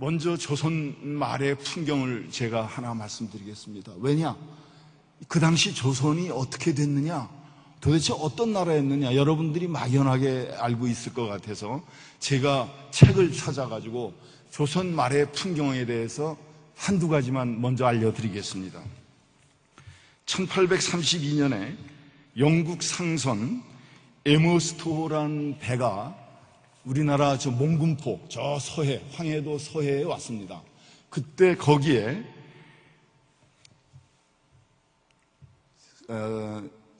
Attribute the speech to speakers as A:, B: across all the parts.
A: 먼저 조선 말의 풍경을 제가 하나 말씀드리겠습니다. 왜냐? 그 당시 조선이 어떻게 됐느냐? 도대체 어떤 나라였느냐? 여러분들이 막연하게 알고 있을 것 같아서 제가 책을 찾아가지고 조선 말의 풍경에 대해서 한두 가지만 먼저 알려드리겠습니다. 1832년에 영국 상선 에머스토라는 배가 우리나라 저 몽군포, 저 서해, 황해도 서해에 왔습니다. 그때 거기에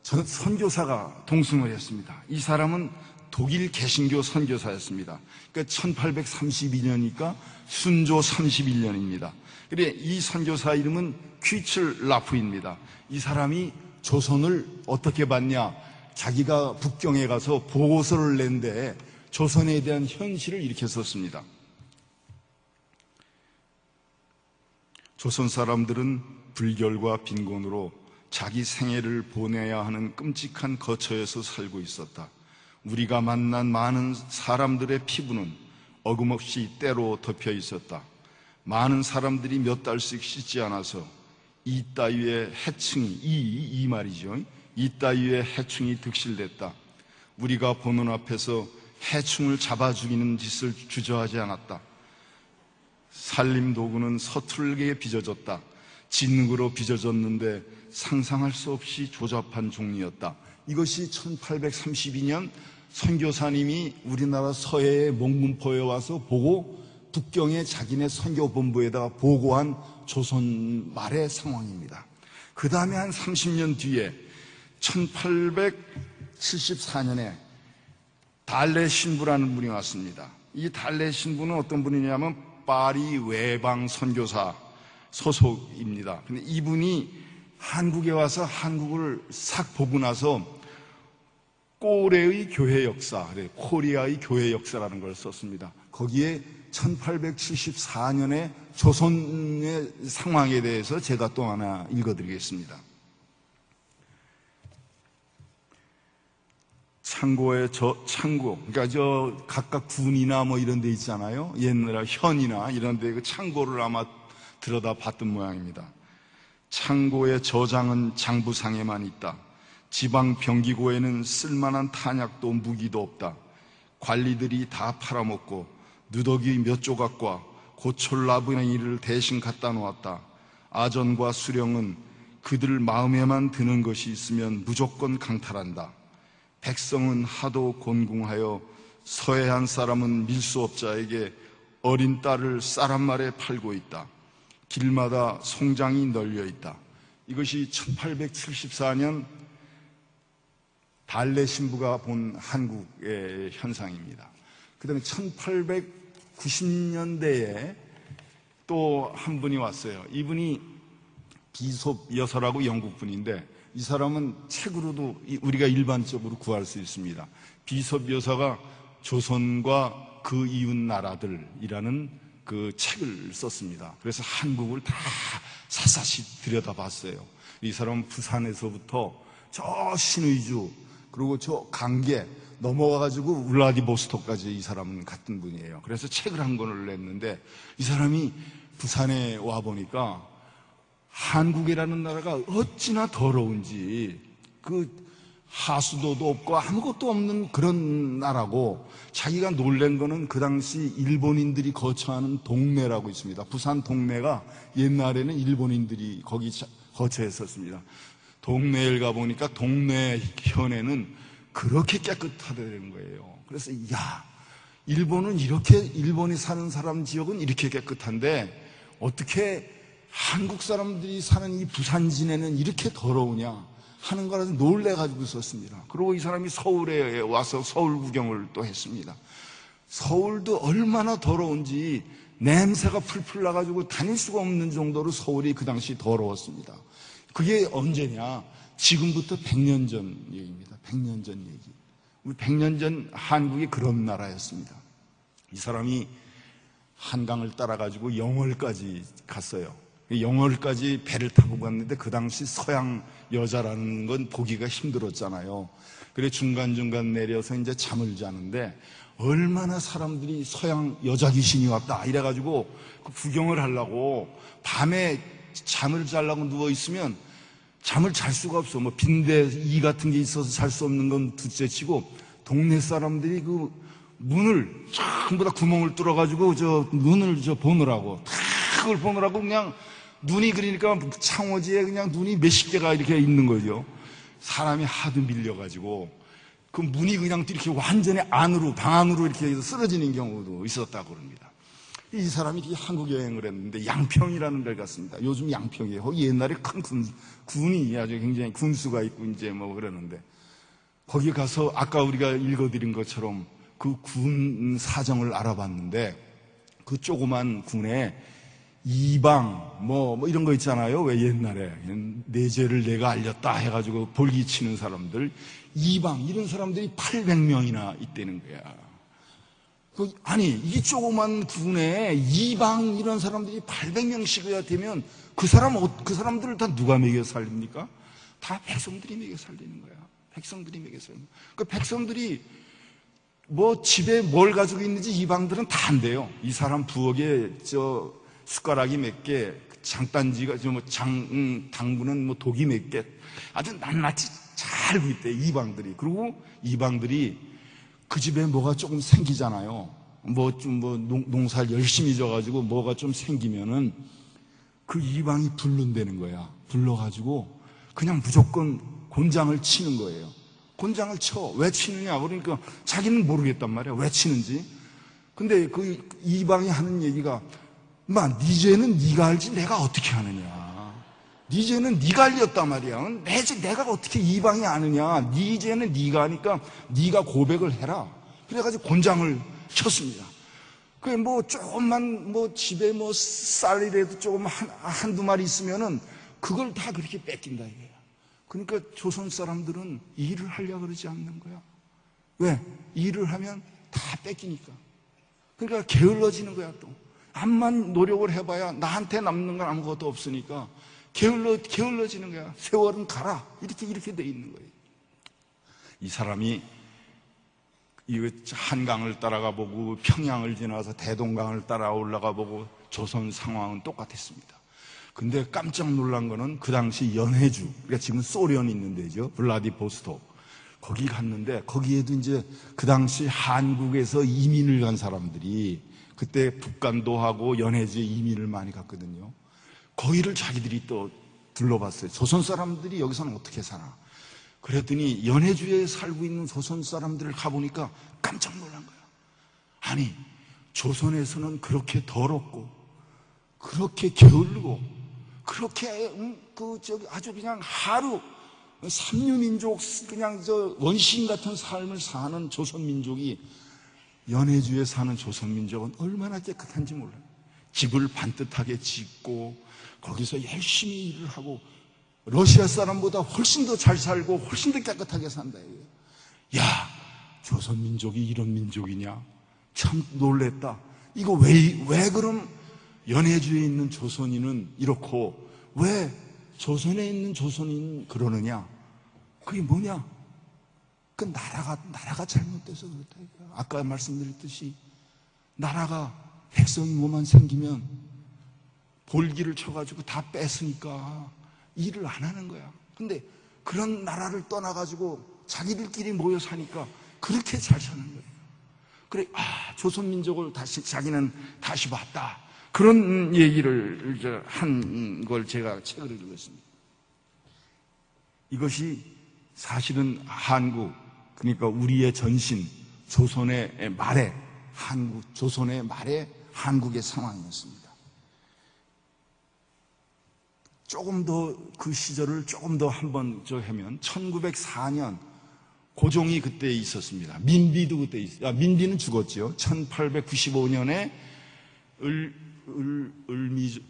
A: 선교사가 동승을 했습니다. 이 사람은 독일 개신교 선교사였습니다. 그러니까 1832년이니까 순조 31년입니다. 그래, 이 선교사 이름은 퀴츠 라프입니다. 이 사람이 조선을 어떻게 봤냐? 자기가 북경에 가서 보고서를 낸데 조선에 대한 현실을 이렇게 썼습니다. 조선 사람들은 불결과 빈곤으로 자기 생애를 보내야 하는 끔찍한 거처에서 살고 있었다. 우리가 만난 많은 사람들의 피부는 어김없이 때로 덮여 있었다. 많은 사람들이 몇 달씩 씻지 않아서 이 따위의 해충이, 이 말이죠. 이 따위의 해충이 득실됐다. 우리가 보는 앞에서 해충을 잡아 죽이는 짓을 주저하지 않았다. 살림 도구는 서툴게 빚어졌다. 진흙으로 빚어졌는데 상상할 수 없이 조잡한 종이었다. 이것이 1832년 선교사님이 우리나라 서해의 몽군포에 와서 보고 북경의 자기네 선교본부에다가 보고한 조선 말의 상황입니다. 그 다음에 한 30년 뒤에 1874년에 달래 신부라는 분이 왔습니다. 이 달래 신부는 어떤 분이냐면 파리 외방 선교사 소속입니다. 근데 이분이 한국에 와서 한국을 싹 보고 나서 꼬레의 교회 역사, 코리아의 교회 역사라는 걸 썼습니다. 거기에 1874년의 조선의 상황에 대해서 제가 또 하나 읽어드리겠습니다. 창고, 그러니까 각각 군이나 뭐 이런 데 있잖아요. 옛날에 현이나 이런 데 그 창고를 아마 들여다 봤던 모양입니다. 창고의 저장은 장부상에만 있다. 지방 병기고에는 쓸만한 탄약도 무기도 없다. 관리들이 다 팔아먹고 누더기 몇 조각과 고철나무이를 대신 갖다 놓았다. 아전과 수령은 그들 마음에만 드는 것이 있으면 무조건 강탈한다. 백성은 하도 곤궁하여 서해안 사람은 밀수업자에게 어린 딸을 쌀 한 마리에 팔고 있다. 길마다 송장이 널려 있다. 이것이 1874년 달래 신부가 본 한국의 현상입니다. 그 다음에 1890년대에 또 한 분이 왔어요. 이분이 비숍 여서라고 영국 분인데 이 사람은 책으로도 우리가 일반적으로 구할 수 있습니다. 비숍 여서가 조선과 그 이웃 나라들이라는 그 책을 썼습니다. 그래서 한국을 다 샅샅이 들여다봤어요. 이 사람은 부산에서부터 저 신의주 그리고 저 강계 넘어가가지고 울라디보스토크까지 이 사람은 같은 분이에요. 그래서 책을 한 권을 냈는데 이 사람이 부산에 와 보니까 한국이라는 나라가 어찌나 더러운지 그 하수도도 없고 아무것도 없는 그런 나라고 자기가 놀란 거는 그 당시 일본인들이 거처하는 동네라고 있습니다. 부산 동네가 옛날에는 일본인들이 거기 거처했었습니다. 동네에 가보니까 동네 현에는 그렇게 깨끗하다는 거예요. 그래서 일본은 이렇게 일본이 사는 사람 지역은 이렇게 깨끗한데 어떻게 한국 사람들이 사는 이 부산진에는 이렇게 더러우냐 하는 거라서 놀래가지고 썼습니다. 그리고 이 사람이 서울에 와서 서울 구경을 또 했습니다. 서울도 얼마나 더러운지 냄새가 풀풀 나가지고 다닐 수가 없는 정도로 서울이 그 당시 더러웠습니다. 그게 언제냐? 지금부터 100년 전 얘기입니다. 100년 전 얘기. 우리 100년 전 한국이 그런 나라였습니다. 이 사람이 한강을 따라가지고 영월까지 갔어요. 영월까지 배를 타고 갔는데 그 당시 서양 여자라는 건 보기가 힘들었잖아요. 그래 중간중간 내려서 이제 잠을 자는데 얼마나 사람들이 서양 여자 귀신이 왔다 이래가지고 그 구경을 하려고 밤에 잠을 자려고 누워있으면 잠을 잘 수가 없어. 뭐 빈대 이 같은 게 있어서 잘 수 없는 건 둘째치고 동네 사람들이 그 문을 전부 다 구멍을 뚫어가지고 저 눈을 보느라고 그걸 보느라고 그냥 눈이 그러니까 창호지에 그냥 눈이 몇십 개가 이렇게 있는 거죠. 사람이 하도 밀려가지고 그 문이 그냥 이렇게 완전히 안으로 방 안으로 이렇게 쓰러지는 경우도 있었다고 그럽니다. 이 사람이 이렇게 한국 여행을 했는데 양평이라는 데를 갔습니다. 요즘 양평이에요. 거기 옛날에 큰 군이 아주 굉장히 군수가 있고 이제 뭐 그러는데 거기 가서 아까 우리가 읽어드린 것처럼 그 군 사정을 알아봤는데 그 조그만 군에 이방 뭐 이런 거 있잖아요. 왜 옛날에 내 죄를 내가 알렸다 해가지고 볼기치는 사람들 이방 이런 사람들이 800명이나 있다는 거야. 아니 이 조그만 군에 이방 이런 사람들이 800명씩이나 되면 그 사람들을 다 누가 먹여 살립니까? 다 백성들이 먹여 살리는 거야. 백성들이 먹여 살리는 거야. 그 백성들이 뭐 집에 뭘 가지고 있는지 이방들은 다 안 돼요. 이 사람 부엌에 저 숟가락이 몇 개, 장단지가 당구는 뭐 독이 몇 개, 아주 낱낱이 잘 알고 있대 이방들이. 그리고 이방들이 그 집에 뭐가 조금 생기잖아요. 농사를 열심히 져가지고 뭐가 좀 생기면은 그 이방이 불른다는 거야. 불러가지고 그냥 무조건 곤장을 치는 거예요. 곤장을 쳐. 왜 치느냐? 그러니까 자기는 모르겠단 말이야. 왜 치는지. 근데 그 이방이 하는 얘기가 네 죄는 네가 알지 내가 어떻게 아느냐. 네 죄는 네가 알렸단 말이야. 내 죄 내가 어떻게 이방이 아느냐. 네 죄는 네가 아니까 네가 고백을 해라. 그래가지고 곤장을 쳤습니다. 그게 조금만 집에 쌀이라도 조금 한두 마리 있으면은 그걸 다 그렇게 뺏긴다 이거야. 그러니까 조선 사람들은 일을 하려고 그러지 않는 거야. 왜? 일을 하면 다 뺏기니까. 그러니까 게을러지는 거야 또. 암만 노력을 해봐야 나한테 남는 건 아무것도 없으니까 게을러지는 거야. 세월은 가라. 이렇게 돼 있는 거예요. 이 사람이 한강을 따라가 보고 평양을 지나서 대동강을 따라 올라가 보고 조선 상황은 똑같았습니다. 근데 깜짝 놀란 거는 그 당시 연해주, 그러니까 지금 소련이 있는 데죠. 블라디보스톡. 거기 갔는데 거기에도 이제 그 당시 한국에서 이민을 간 사람들이 그때 북간도 하고 연해주에 이민을 많이 갔거든요. 거기를 자기들이 또 둘러봤어요. 조선 사람들이 여기서는 어떻게 사나. 그랬더니 연해주에 살고 있는 조선 사람들을 가보니까 깜짝 놀란 거야. 아니 조선에서는 그렇게 더럽고 그렇게 게을르고 그렇게 아주 그냥 하루 삼류민족 그냥 원시인 같은 삶을 사는 조선민족이 연해주에 사는 조선민족은 얼마나 깨끗한지 몰라요. 집을 반듯하게 짓고 거기서 열심히 일을 하고 러시아 사람보다 훨씬 더 잘 살고 훨씬 더 깨끗하게 산다 이거예요. 야, 조선민족이 이런 민족이냐? 참 놀랬다. 이거 왜 그럼 연해주에 있는 조선인은 이렇고 왜 조선에 있는 조선인 그러느냐? 그게 뭐냐? 그 나라가 잘못돼서 그렇다 이거야. 아까 말씀드렸듯이 나라가 백성이 뭐만 생기면 볼기를 쳐가지고 다 뺏으니까 일을 안 하는 거야. 근데 그런 나라를 떠나가지고 자기들끼리 모여 사니까 그렇게 잘 사는 거예요. 그래, 조선민족을 자기는 다시 봤다. 그런 얘기를 한 걸 제가 책을 읽었습니다. 이것이 사실은 한국, 그러니까 우리의 전신, 조선의 말에, 조선의 말에 한국의 상황이었습니다. 조금 더 그 시절을 조금 더 한번 하면 1904년 고종이 그때 있었습니다. 민비도 그때 있었어요. 민비는 죽었죠. 1895년에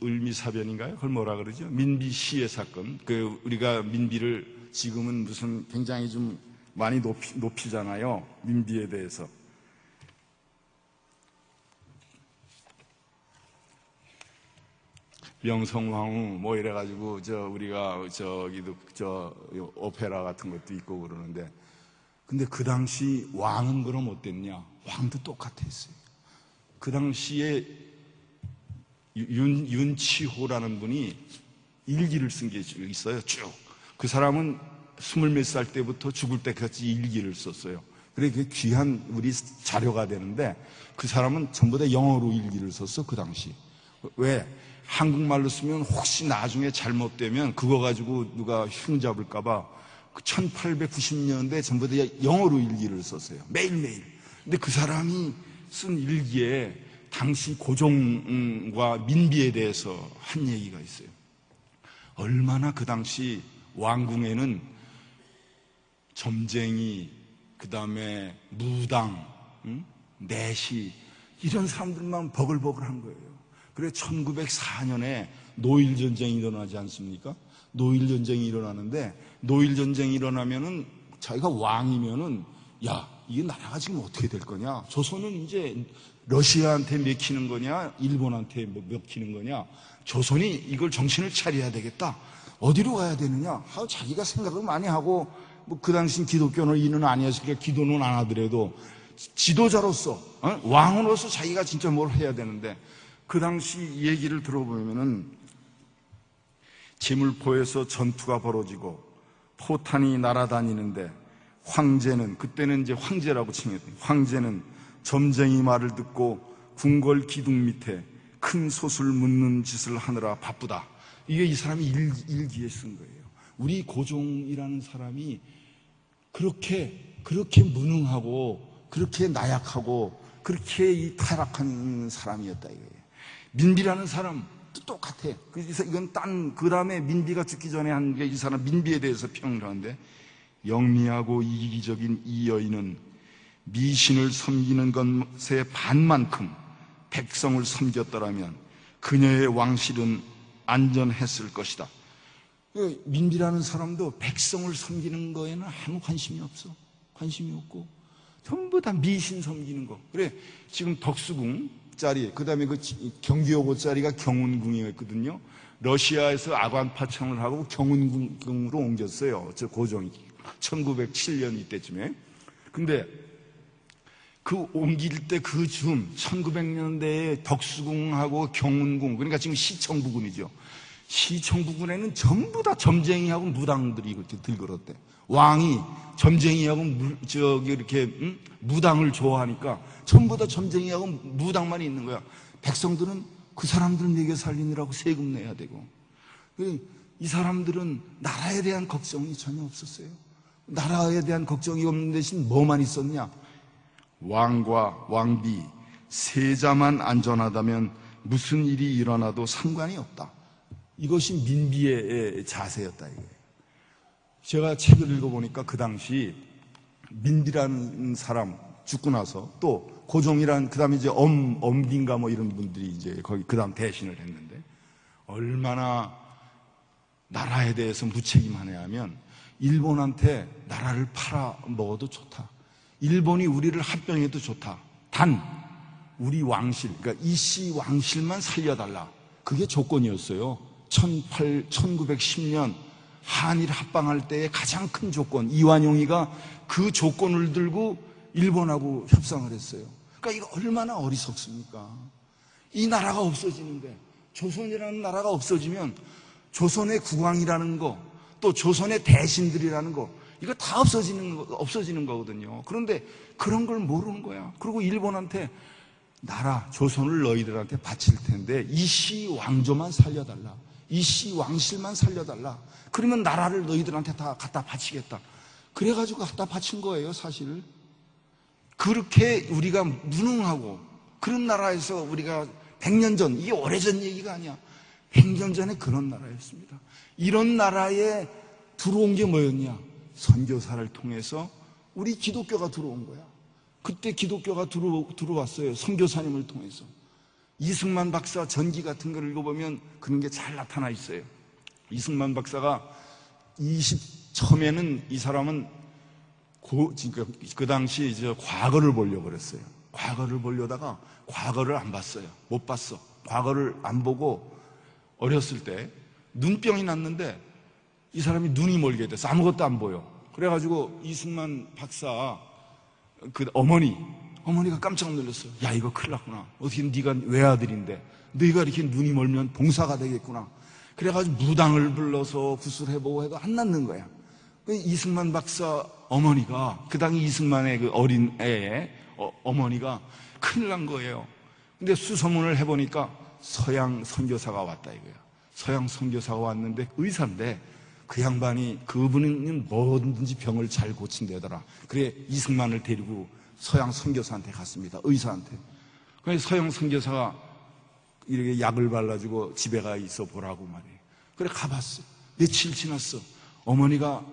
A: 을미사변인가요? 그걸 뭐라 그러죠? 민비 시해 사건. 우리가 민비를 지금은 무슨 굉장히 좀 많이 높이잖아요. 민비에 대해서. 명성황후 뭐 이래가지고 우리가 저기도 오페라 같은 것도 있고 그러는데, 근데 그 당시 왕은 그럼 어땠냐? 왕도 똑같았어요. 그 당시에 윤치호라는 분이 일기를 쓴 게 있어요. 쭉. 그 사람은 20몇 살 때부터 죽을 때까지 일기를 썼어요. 그래, 그게 귀한 우리 자료가 되는데, 그 사람은 전부 다 영어로 일기를 썼어, 그 당시. 왜? 한국말로 쓰면 혹시 나중에 잘못되면 그거 가지고 누가 흉잡을까봐 1890년대 전부 다 영어로 일기를 썼어요. 매일매일. 근데 그 사람이 쓴 일기에 당시 고종과 민비에 대해서 한 얘기가 있어요. 얼마나 그 당시 왕궁에는 점쟁이, 그 다음에 무당, 내시, 이런 사람들만 버글버글한 거예요. 그래 1904년에 노일전쟁이 일어나지 않습니까? 노일전쟁이 일어나는데, 노일전쟁이 일어나면은 자기가 왕이면은, 야, 이게 나라가 지금 어떻게 될 거냐? 조선은 이제 러시아한테 먹히는 거냐? 일본한테 먹히는 거냐? 조선이 이걸 정신을 차려야 되겠다. 어디로 가야 되느냐? 하고 자기가 생각을 많이 하고, 뭐 그 당시 기독교인은 아니었으니까 기도는 안 하더라도 지도자로서, 왕으로서 자기가 진짜 뭘 해야 되는데, 그 당시 얘기를 들어보면은 제물포에서 전투가 벌어지고 포탄이 날아다니는데, 황제는, 그때는 이제 황제라고 칭했대요. 황제는 점쟁이 말을 듣고 궁궐 기둥 밑에 큰 솥을 묻는 짓을 하느라 바쁘다. 이게 이 사람이 일기에 쓴 거예요. 우리 고종이라는 사람이 그렇게 무능하고 그렇게 나약하고 그렇게 이 타락한 사람이었다 이거예요. 민비라는 사람도 똑같아. 그래서 이건 그 다음에 민비가 죽기 전에 한 게, 이 사람 민비에 대해서 평을 하는데, 영리하고 이기적인 이 여인은 미신을 섬기는 것의 반만큼 백성을 섬겼더라면 그녀의 왕실은 안전했을 것이다. 민비라는 사람도 백성을 섬기는 거에는 아무 관심이 없어. 관심이 없고 전부 다 미신 섬기는 거. 그래, 지금 덕수궁 짜리, 그 다음에 그 경기여고 짜리가 경운궁이었거든요. 러시아에서 아관파청을 하고 경운궁으로 옮겼어요. 저 고종이 1907년 이때쯤에. 근데 그 옮길 때 그 즈음 1900년대에 덕수궁하고 경운궁, 그러니까 지금 시청 부근이죠. 시청 부근에는 전부 다 점쟁이하고 무당들이 이렇게 들끓었대. 왕이 점쟁이하고 이렇게 무당을 좋아하니까 전부 다 점쟁이하고 무당만 있는 거야. 백성들은 그 사람들 먹여 살리느라고 세금 내야 되고. 이 사람들은 나라에 대한 걱정이 전혀 없었어요. 나라에 대한 걱정이 없는 대신 뭐만 있었냐? 왕과 왕비, 세자만 안전하다면 무슨 일이 일어나도 상관이 없다. 이것이 민비의 자세였다 이거예요. 제가 책을 읽어보니까 그 당시 민비라는 사람 죽고 나서 또 고종이란, 그 다음에 이제 엄비인가 뭐 이런 분들이 이제 거기 그 다음 대신을 했는데, 얼마나 나라에 대해서 무책임하냐 하면, 일본한테 나라를 팔아 먹어도 좋다. 일본이 우리를 합병해도 좋다. 단 우리 왕실, 그러니까 이씨 왕실만 살려달라. 그게 조건이었어요. 1910년 한일 합방할 때의 가장 큰 조건, 이완용이가 그 조건을 들고 일본하고 협상을 했어요. 그러니까 이거 얼마나 어리석습니까? 이 나라가 없어지는데, 조선이라는 나라가 없어지면 조선의 국왕이라는 거, 또 조선의 대신들이라는 거, 이거 다 없어지는 거거든요. 그런데 그런 걸 모르는 거야. 그리고 일본한테 나라, 조선을 너희들한테 바칠 텐데 이씨 왕조만 살려달라. 이씨 왕실만 살려달라. 그러면 나라를 너희들한테 다 갖다 바치겠다. 그래가지고 갖다 바친 거예요, 사실. 그렇게 우리가 무능하고, 그런 나라에서 우리가 100년 전, 이게 오래전 얘기가 아니야. 100년 전에 그런 나라였습니다. 이런 나라에 들어온 게 뭐였냐? 선교사를 통해서 우리 기독교가 들어온 거야. 그때 기독교가 들어왔어요. 선교사님을 통해서. 이승만 박사 전기 같은 걸 읽어보면 그런 게 잘 나타나 있어요. 이승만 박사가 처음에는 이 사람은 그 당시 이제 과거를 보려고 그랬어요. 과거를 보려다가 과거를 안 봤어요. 못 봤어. 과거를 안 보고 어렸을 때 눈병이 났는데 이 사람이 눈이 멀게 돼서 아무것도 안 보여. 그래가지고 이승만 박사 그 어머니가 깜짝 놀랐어요. 야, 이거 큰일 났구나. 어떻게 네가 외아들인데 너희가 이렇게 눈이 멀면 봉사가 되겠구나. 그래가지고 무당을 불러서 구술해보고 해도 안 낫는 거야. 이승만 박사 어머니가, 그 당시 이승만의 그 어린 애의 어머니가 큰일 난 거예요. 근데 수소문을 해보니까 서양 선교사가 왔다 이거야. 서양 선교사가 왔는데 의사인데 그 양반이, 그분은 뭐든지 병을 잘 고친다더라. 그래 이승만을 데리고 서양 선교사한테 갔습니다. 의사한테. 그래서 서양 선교사가 이렇게 약을 발라주고 집에 가 있어 보라고 말이에요. 그래 가봤어. 며칠 지났어. 어머니가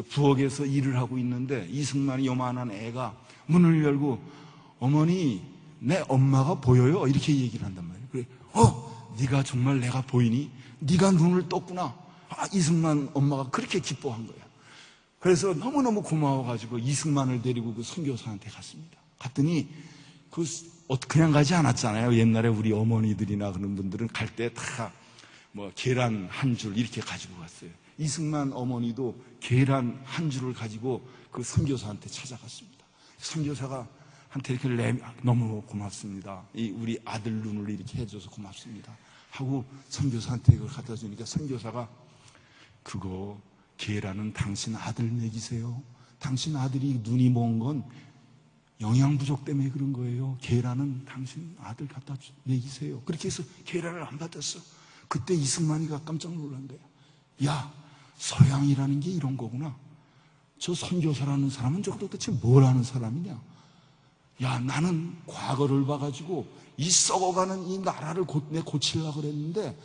A: 부엌에서 일을 하고 있는데 이승만이 요만한 애가 문을 열고 어머니, 내 엄마가 보여요? 이렇게 얘기를 한단 말이에요. 그래, 네가 정말 내가 보이니? 네가 눈을 떴구나. 이승만 엄마가 그렇게 기뻐한 거야. 그래서 너무너무 고마워가지고 이승만을 데리고 그 선교사한테 갔습니다. 갔더니 그냥 가지 않았잖아요. 옛날에 우리 어머니들이나 그런 분들은 갈 때 다 뭐 계란 한 줄 이렇게 가지고 갔어요. 이승만 어머니도 계란 한 줄을 가지고 그 선교사한테 찾아갔습니다. 선교사가 한테 이렇게 너무 고맙습니다. 우리 아들 눈을 이렇게 해줘서 고맙습니다. 하고 선교사한테 그걸 갖다 주니까 선교사가, 그거 계란은 당신 아들 먹이세요. 당신 아들이 눈이 먼 건 영양 부족 때문에 그런 거예요. 계란은 당신 아들 갖다 먹이세요. 그렇게 해서 계란을 안 받았어. 그때 이승만이가 깜짝 놀란 거야. 야, 서양이라는 게 이런 거구나. 저 선교사라는 사람은 도대체 뭘 하는 사람이냐. 야, 나는 과거를 봐가지고 이 썩어가는 이 나라를 고치려고 그랬는데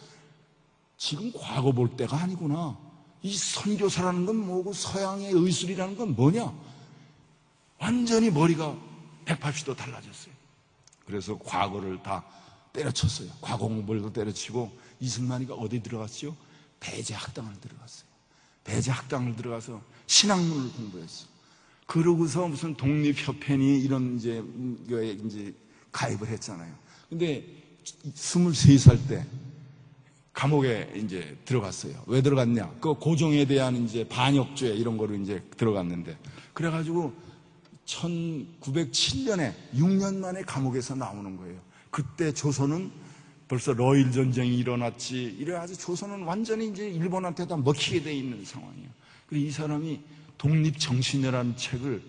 A: 지금 과거 볼 때가 아니구나. 이 선교사라는 건 뭐고 서양의 의술이라는 건 뭐냐. 완전히 머리가 180도 달라졌어요. 그래서 과거를 다 때려쳤어요. 과거 공부를 때려치고 이승만이가 어디 들어갔죠? 배제학당을 들어갔어요. 배제학당을 들어가서 신학문을 공부했어. 그러고서 무슨 독립협회니 이런 이제 가입을 했잖아요. 근데 23살 때 감옥에 이제 들어갔어요. 왜 들어갔냐? 그 고종에 대한 이제 반역죄 이런 거로 이제 들어갔는데, 그래가지고 1907년에 6년 만에 감옥에서 나오는 거예요. 그때 조선은 벌써 러일 전쟁이 일어났지. 이래가지고 조선은 완전히 이제 일본한테 다 먹히게 돼 있는 상황이에요. 그리고 이 사람이 독립정신이라는 책을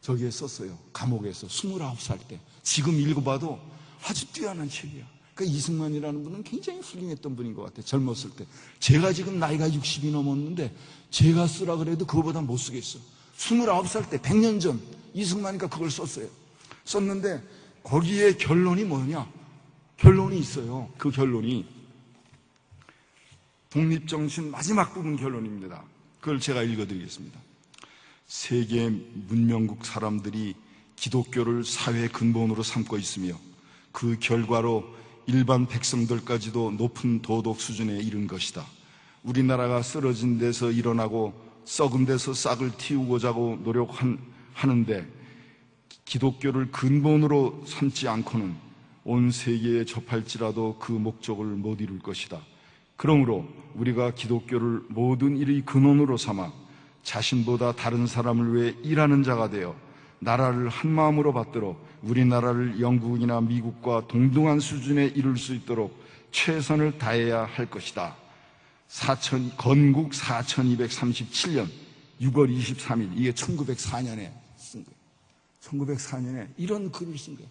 A: 저기에 썼어요. 감옥에서 29살 때. 지금 읽어봐도 아주 뛰어난 책이야. 그러니까 이승만이라는 분은 굉장히 훌륭했던 분인 것 같아요. 젊었을 때. 제가 지금 나이가 60이 넘었는데 제가 쓰라 그래도 그거보다 못 쓰겠어. 29살 때 100년 전 이승만이가 그걸 썼어요. 썼는데 거기에 결론이 뭐냐? 결론이 있어요. 그 결론이 독립정신 마지막 부분 결론입니다. 그걸 제가 읽어드리겠습니다. 세계 문명국 사람들이 기독교를 사회 근본으로 삼고 있으며 그 결과로 일반 백성들까지도 높은 도덕 수준에 이른 것이다. 우리나라가 쓰러진 데서 일어나고 썩은 데서 싹을 틔우고자 노력하는데 기독교를 근본으로 삼지 않고는 온 세계에 접할지라도 그 목적을 못 이룰 것이다. 그러므로 우리가 기독교를 모든 일의 근원으로 삼아 자신보다 다른 사람을 위해 일하는 자가 되어 나라를 한 마음으로 받들어 우리나라를 영국이나 미국과 동등한 수준에 이룰 수 있도록 최선을 다해야 할 것이다. 건국 4237년 6월 23일, 이게 1904년에 쓴 거예요. 1904년에 이런 글을 쓴 거예요.